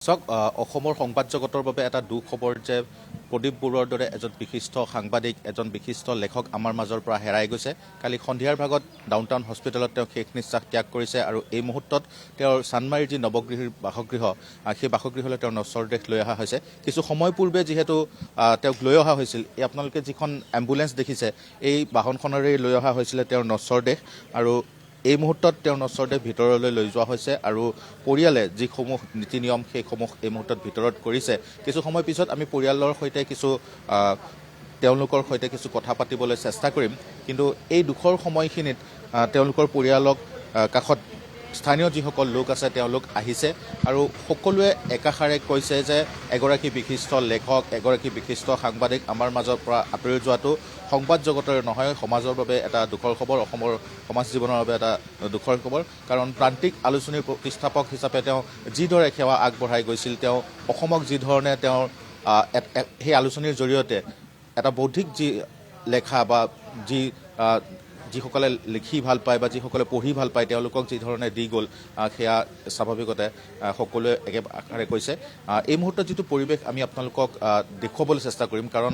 চাওক অসমৰ সংবাদ জগতৰ বাবে এটা দুখ খবৰ যে প্ৰদীপ বৰুৱাৰ দৰে এজন বিশিষ্ট সাংবাদিক এজন বিশিষ্ট লেখক আমাৰ মাজৰ পৰা হেৰাই গৈছে। কালি সন্ধিয়াৰ ভাগত ডাউনটাউন হস্পিটেলত তেওঁ শেষ নিশ্বাস ত্যাগ কৰিছে আৰু এই মুহূৰ্তত তেওঁৰ চানমাৰীৰ যি নৱগৃহীৰ বাসগৃহ সেই বাসগৃহলৈ তেওঁৰ নশ্বৰ দেহ লৈ অহা হৈছে। কিছু সময় পূৰ্বে যিহেতু তেওঁক লৈ অহা হৈছিল, এই আপোনালোকে যিখন এম্বুলেঞ্চ দেখিছে এই বাহনখনেৰে লৈ অহা হৈছিলে তেওঁৰ নশ্বৰ দেহ আৰু এই মুহূৰ্তত তেওঁৰ নশ্বৰ দেহ ভিতৰলৈ লৈ যোৱা হৈছে আৰু পৰিয়ালে যিসমূহ নীতি নিয়ম সেইসমূহ এই মুহূৰ্তত ভিতৰত কৰিছে। কিছু সময় পিছত আমি পৰিয়ালৰ সৈতে তেওঁলোকৰ সৈতে কিছু কথা পাতিবলৈ চেষ্টা কৰিম, কিন্তু এই দুখৰ সময়খিনিত তেওঁলোকৰ পৰিয়ালক কাষত স্থানীয় যিসকল লোক আছে তেওঁলোক আহিছে আৰু সকলোৱে একাষাৰে কৈছে যে এগৰাকী বিশিষ্ট লেখক এগৰাকী বিশিষ্ট সাংবাদিক আমাৰ মাজৰ পৰা আঁতৰি যোৱাটো সংবাদ জগতৰে নহয়, সমাজৰ বাবে এটা দুখৰ খবৰ, অসমৰ সমাজ জীৱনৰ বাবে এটা দুখৰ খবৰ। কাৰণ প্ৰান্তিক আলোচনীৰ প্ৰতিষ্ঠাপক হিচাপে তেওঁ যিদৰে সেৱা আগবঢ়াই গৈছিল, তেওঁ অসমক যিধৰণে তেওঁৰ সেই আলোচনীৰ জৰিয়তে এটা বৌদ্ধিক যি লেখা বা যিসকলে লিখি ভাল পায় বা যিসকলে পঢ়ি ভাল পায় তেওঁলোকক যিধৰণে দি গ'ল সেয়া স্বাভাৱিকতে সকলোৱে একেষাৰে কৈছে। এই মুহূৰ্তত যিটো পৰিৱেশ আমি আপোনালোকক দেখুৱাবলৈ চেষ্টা কৰিম, কাৰণ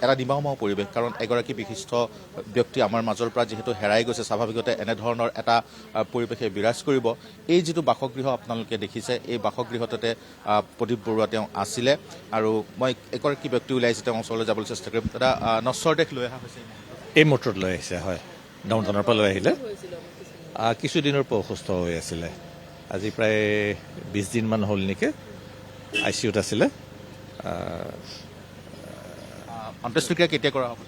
এটা নিমাওমাও পৰিৱেশ, কাৰণ এগৰাকী বিশিষ্ট ব্যক্তি আমাৰ মাজৰ পৰা যিহেতু হেৰাই গৈছে, স্বাভাৱিকতে এনেধৰণৰ এটা পৰিৱেশে বিৰাজ কৰিব। এই যিটো বাসগৃহ আপোনালোকে দেখিছে এই বাসগৃহতে প্ৰদীপ বৰুৱা তেওঁ আছিলে আৰু মই এগৰাকী ব্যক্তি ওলাইছে তেওঁ ওচৰলৈ যাবলৈ চেষ্টা কৰিম। দাদা, নশ্বৰ দেহ লৈ অহা হৈছে এই মুহূৰ্তত লৈ আহিছে, হয়, ডাউনটাউনৰ পৰা লৈ আহিলে। কিছুদিনৰ পৰা অসুস্থ হৈ আছিলে, আজি প্ৰায় 20 দিনমান হ'ল নেকি আই চি ইউত আছিলে। অন্ত্যেষ্টিক্ৰিয়া কেতিয়া কৰা হ'ব?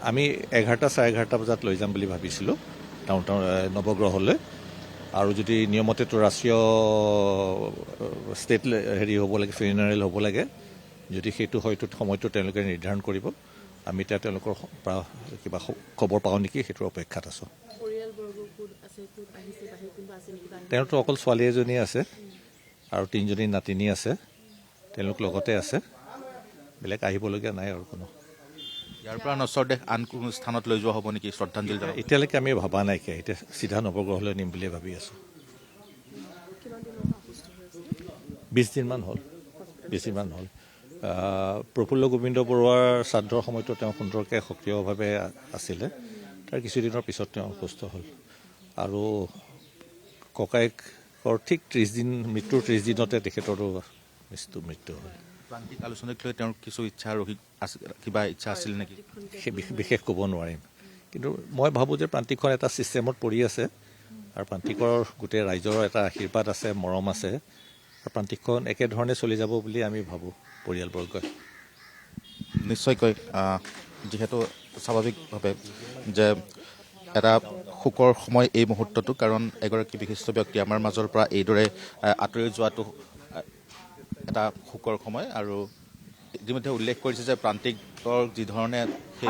আমি 11:30 বজাত লৈ যাম বুলি ভাবিছিলোঁ ডাউনটাউন নৱগ্ৰহলৈ, আৰু যদি নিয়মতেতো ৰাষ্ট্ৰীয় ষ্টেট হ'ব লাগে, ফিউনাৰেল হ'ব লাগে, যদি সেইটো হয়তো সময়টো তেওঁলোকে নিৰ্ধাৰণ কৰিব। আমি এতিয়া তেওঁলোকৰ পৰা কিবা খবৰ পাওঁ নেকি সেইটোৰ অপেক্ষাত আছোঁ। তেওঁতো অকল ছোৱালী এজনী আছে আৰু 3জনী নাতিনী আছে, তেওঁলোক লগতে আছে, বেলেগ আহিবলগীয়া নাই আৰু কোনো। ইয়াৰ পৰা নশ্বৰ দেহ আন কোনো স্থানত লৈ যোৱা হ'ব নেকি শ্ৰদ্ধাঞ্জলি? এতিয়ালৈকে আমি ভবা নাইকিয়া, এতিয়া চিধা নৱগ্ৰহলৈ নিম বুলিয়ে ভাবি আছোঁ। 20 দিনমান হ'ল, 20 দিনমান হ'ল। প্ৰফুল্ল গোবিন্দ বৰুৱাৰ শ্ৰাদ্ধৰ সময়তো তেওঁ সুন্দৰকৈ সক্ৰিয়ভাৱে আছিলে। তাৰ কিছুদিনৰ পিছত তেওঁ অসুস্থ হ'ল আৰু ককায়েকৰ ঠিক 30 দিন, মৃত্যুৰ 30 দিনতে তেখেতৰো মৃত্যু হ'ল। প্ৰান্তিক আলোচনীক লৈ তেওঁৰ কিছু কিবা ইচ্ছা আছিল নেকি? বিশেষ ক'ব নোৱাৰিম, কিন্তু মই ভাবোঁ যে প্ৰান্তিকখন এটা ছিষ্টেমত পৰি আছে আৰু প্ৰান্তিকৰ গোটেই ৰাইজৰ এটা আশীৰ্বাদ আছে, মৰম আছে, আৰু প্ৰান্তিকখন একেধৰণে চলি যাব বুলি আমি ভাবোঁ পৰিয়ালবৰ্গই। নিশ্চয়কৈ, যিহেতু স্বাভাৱিকভাৱে যে এটা শোকৰ সময় এই মুহূৰ্ততো, কাৰণ এগৰাকী বিশিষ্ট ব্যক্তি আমাৰ মাজৰ পৰা এইদৰে আঁতৰি যোৱাটো এটা শোকৰ সময়। আৰু ইতিমধ্যে উল্লেখ কৰিছে যে প্ৰান্তিকৰ যিধৰণে সেই